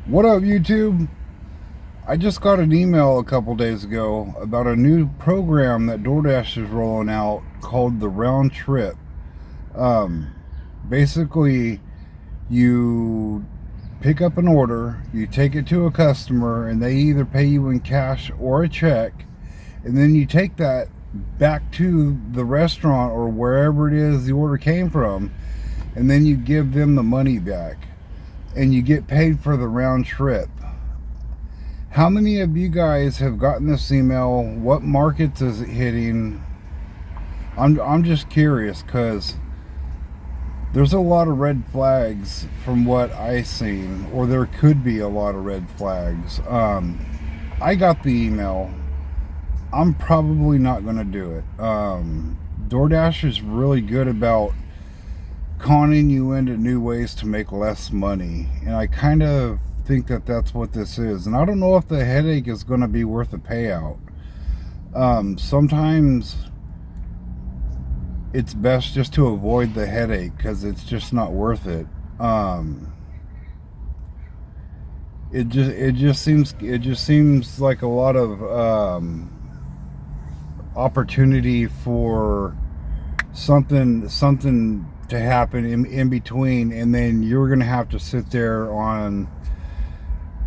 What up, YouTube? I just got an email a couple days ago about a new program that DoorDash is rolling out called the Round Trip. Um, Basically, you pick up an order, you take it to a customer, and they either pay you in cash or a check, and then you take that back to the restaurant or wherever it is the order came from, and then you give them the money back, and you get paid for the round trip. How many of you guys have gotten this email? What markets is it hitting? I'm just curious because there's a lot of red flags from what I've seen, or there could be a lot of red flags. I got the email. I'm probably not going to do it. DoorDash is really good about conning you into new ways to make less money, and I kind of think that that's what this is. And I don't know if the headache is going to be worth the payout. Sometimes it's best just to avoid the headache because it's just not worth it. It just seems like a lot of opportunity for something to happen in between, and then you're gonna have to sit there on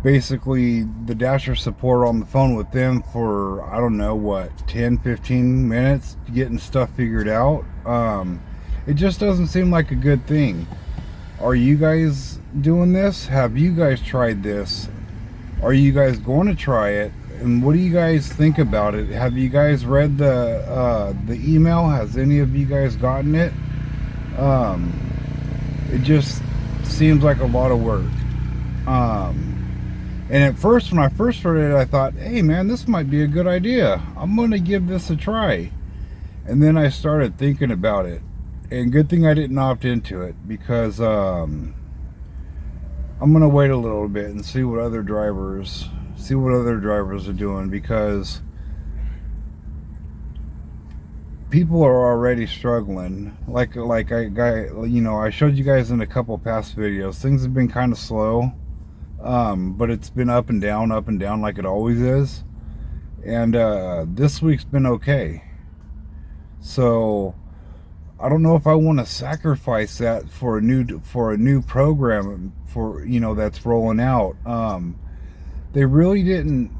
basically the Dasher support on the phone with them for, I don't know, what, 10-15 minutes getting stuff figured out. It just doesn't seem like a good thing. Are you guys doing this? Have you guys tried this? Are you guys going to try it? And what do you guys think about it? Have you guys read the email? Has any of you guys gotten it? It just seems like a lot of work. And at first, when I first heard it, I thought, hey man, this might be a good idea. I'm going to give this a try. And then I started thinking about it. And good thing I didn't opt into it, because I'm going to wait a little bit and see what other drivers are doing, because people are already struggling. I showed you guys in a couple past videos, things have been kind of slow. But it's been up and down like it always is. And this week's been okay. So I don't know if I want to sacrifice that for a new program that's rolling out. They really didn't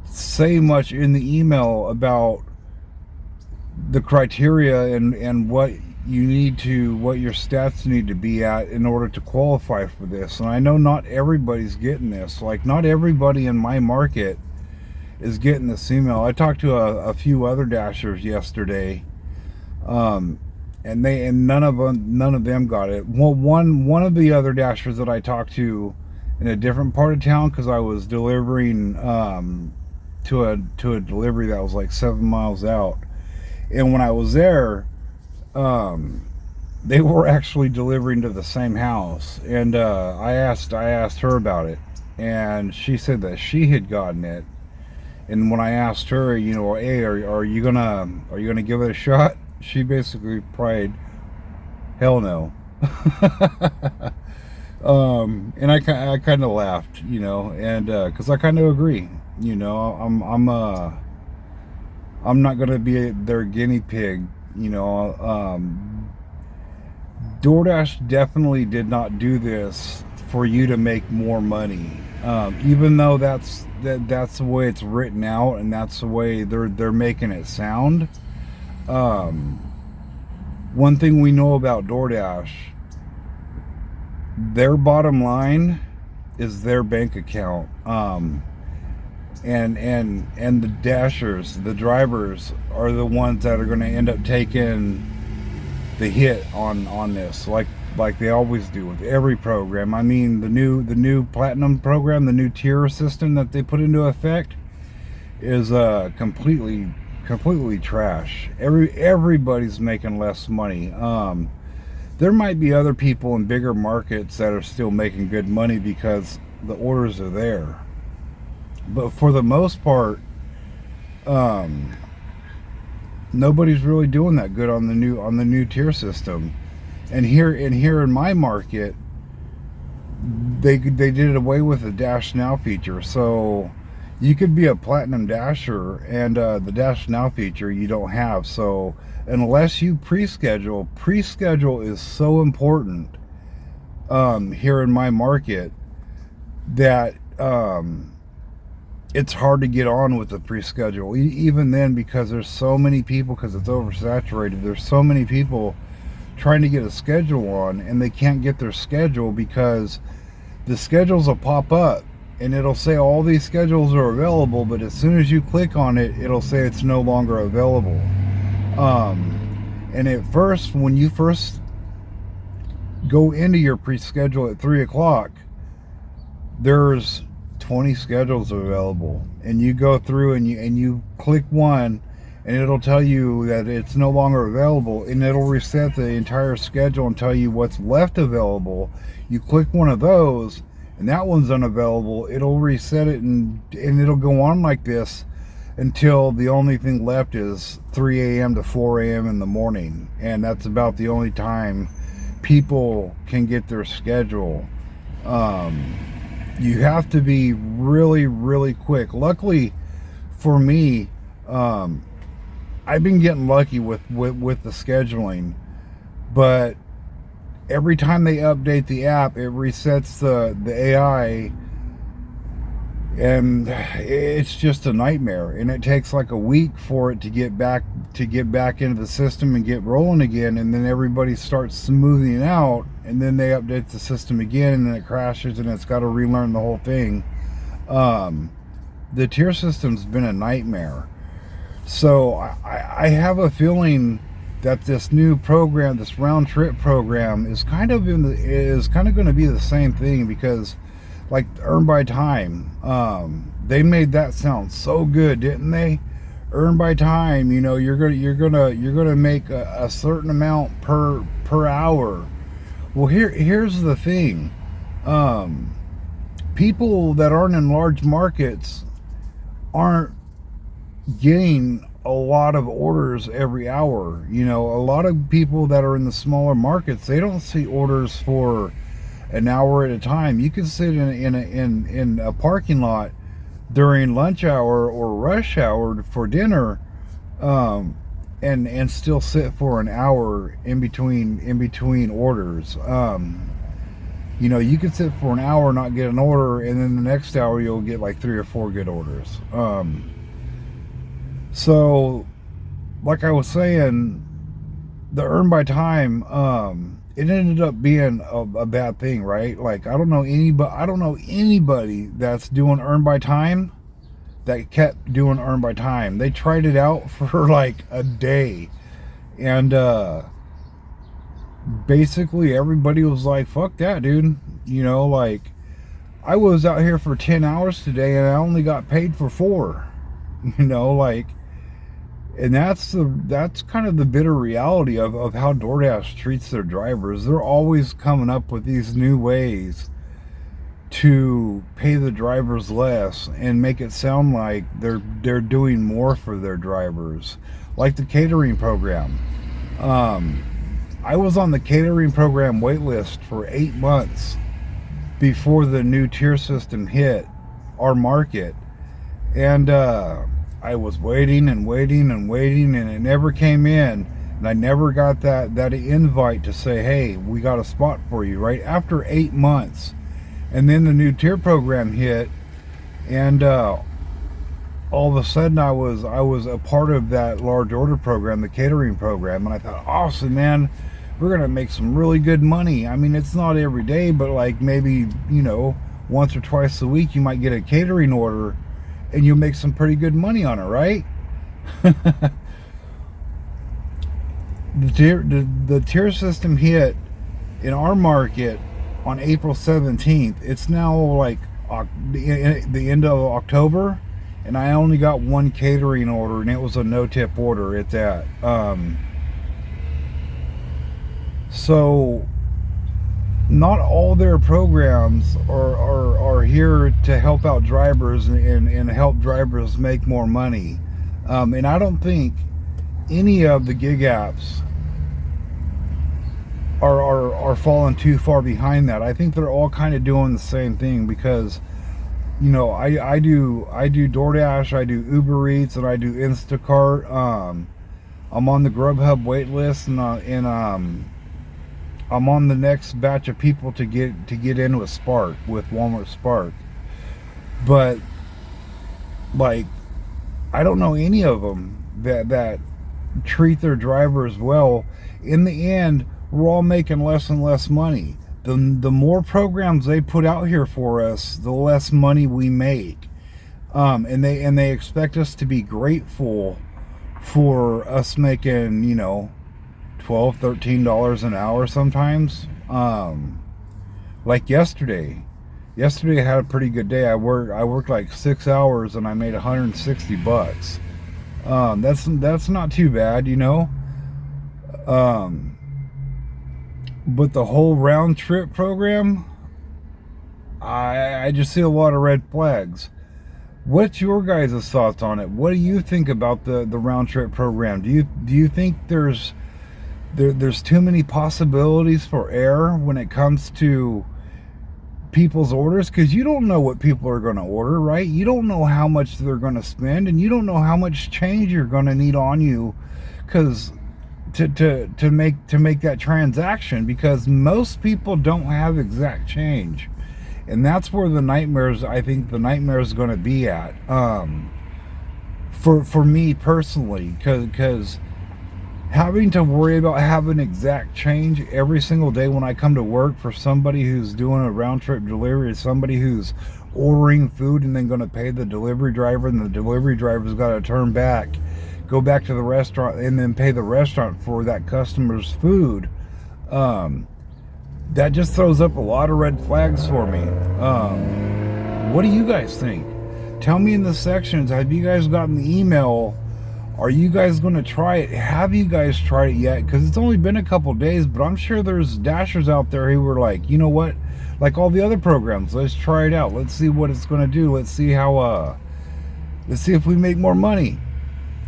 say much in the email about the criteria and what your stats need to be at in order to qualify for this. And I know not everybody's getting this. Like, not everybody in my market is getting this email. I talked to a few other Dashers yesterday, and none of them got it. Well, one of the other Dashers that I talked to in a different part of town, because I was delivering to a delivery that was like 7 miles out, and when I was there, they were actually delivering to the same house, and I asked her about it, and she said that she had gotten it. And when I asked her, hey, are you gonna give it a shot, she basically replied, hell no. And I kind of laughed, and because I kind of agree. I'm not gonna be their guinea pig. DoorDash definitely did not do this for you to make more money, even though that's the way it's written out, and that's the way they're making it sound. One thing we know about DoorDash, their bottom line is their bank account. And the dashers, the drivers, are the ones that are going to end up taking the hit on this, like they always do with every program. I mean, the new platinum program, the new tier system that they put into effect, is completely trash. Everybody's making less money. There might be other people in bigger markets that are still making good money because the orders are there. But for the most part, nobody's really doing that good on the new tier system. And here in my market, they did away with the Dash Now feature. So you could be a platinum dasher, and the Dash Now feature you don't have. So unless you pre-schedule is so important here in my market that it's hard to get on with the pre-schedule. Even then, because there's so many people, because it's oversaturated, there's so many people trying to get a schedule on, and they can't get their schedule because the schedules will pop up and it'll say all these schedules are available, but as soon as you click on it, it'll say it's no longer available. And at first, when you first go into your pre-schedule at 3 o'clock, there's 20 schedules available, and you go through and you click one, and it'll tell you that it's no longer available, and it'll reset the entire schedule and tell you what's left available. You click one of those, and that one's unavailable. It'll reset it, and it'll go on like this until the only thing left is 3 a.m. to 4 a.m. in the morning, and that's about the only time people can get their schedule. You have to be really, really quick. Luckily for me, I've been getting lucky with the scheduling, but every time they update the app, it resets the AI, and it's just a nightmare. And it takes like a week for it to get back into the system and get rolling again, and then everybody starts smoothing out, and then they update the system again, and then it crashes, and it's got to relearn the whole thing. The tier system's been a nightmare. So I have a feeling that this new program, this round trip program, is kind of going to be the same thing, because like earn by time, they made that sound so good, didn't they? Earn by time, you know, you're gonna make a certain amount per hour. Well, here's the thing. People that aren't in large markets aren't getting a lot of orders every hour. You know, a lot of people that are in the smaller markets, they don't see orders for an hour at a time. You can sit in a parking lot during lunch hour or rush hour for dinner, and still sit for an hour in between orders. You know, you can sit for an hour, not get an order, and then the next hour you'll get like 3 or 4 good orders. So, like I was saying, the earn by time, it ended up being a bad thing, right? Like, I don't know anybody that's doing earn by time that kept doing earn by time. They tried it out for like a day, and basically everybody was like, fuck that, dude. You know, like, I was out here for 10 hours today and I only got paid for 4. You know, like, and that's kind of the bitter reality of how DoorDash treats their drivers. They're always coming up with these new ways to pay the drivers less and make it sound like they're doing more for their drivers. Like the catering program. I was on the catering program wait list for 8 months before the new tier system hit our market, and I was waiting and waiting and waiting, and it never came in, and I never got that invite to say, hey, we got a spot for you, right after 8 months. And then the new tier program hit, and all of a sudden I was a part of that large order program, the catering program, and I thought, awesome, man, we're gonna make some really good money. I mean, it's not every day, but like maybe, you know, once or twice a week you might get a catering order and you'll make some pretty good money on it, right? The tier system hit in our market on April 17th. It's now like the end of October, and I only got one catering order, and it was a no-tip order at that. So not all their programs are here to help out drivers and help drivers make more money. And I don't think any of the gig apps are falling too far behind that. I think they're all kind of doing the same thing because, you know, I do DoorDash, I do Uber Eats, and I do Instacart. I'm on the Grubhub wait list, and I'm on the next batch of people to get in with Spark, with Walmart Spark. But like, I don't know any of them that treat their drivers well. In the end, we're all making less and less money. The more programs they put out here for us, the less money we make. And they expect us to be grateful for us making, you know, $12, $13 an hour sometimes. Like yesterday I had a pretty good day. I worked like 6 hours and I made $160. That's not too bad, you know. But the whole round trip program, I just see a lot of red flags. What's your guys' thoughts on it? What do you think about the round trip program? Do you think there's too many possibilities for error when it comes to people's orders? Because you don't know what people are going to order, right? You don't know how much they're going to spend, and you don't know how much change you're going to need on you, because to make that transaction, because most people don't have exact change. And that's where I think the nightmare is going to be at, for me personally, because having to worry about having exact change every single day when I come to work for somebody who's doing a round trip delivery, somebody who's ordering food and then going to pay the delivery driver, and the delivery driver's got to turn back, go back to the restaurant, and then pay the restaurant for that customer's food. That just throws up a lot of red flags for me. What do you guys think? Tell me in the sections. Have you guys gotten the email? Are you guys going to try it? Have you guys tried it yet? Because it's only been a couple days, but I'm sure there's dashers out there who were like, you know what? Like all the other programs, let's try it out. Let's see what it's going to do. Let's see if we make more money.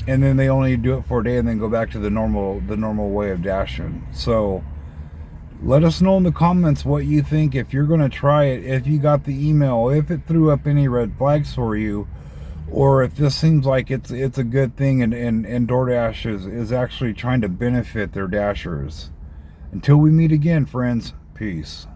And then they only do it for a day and then go back to the normal way of dashing. So let us know in the comments what you think, if you're going to try it, if you got the email, if it threw up any red flags for you, or if this seems like it's a good thing, and DoorDash is actually trying to benefit their dashers. Until we meet again, friends, peace.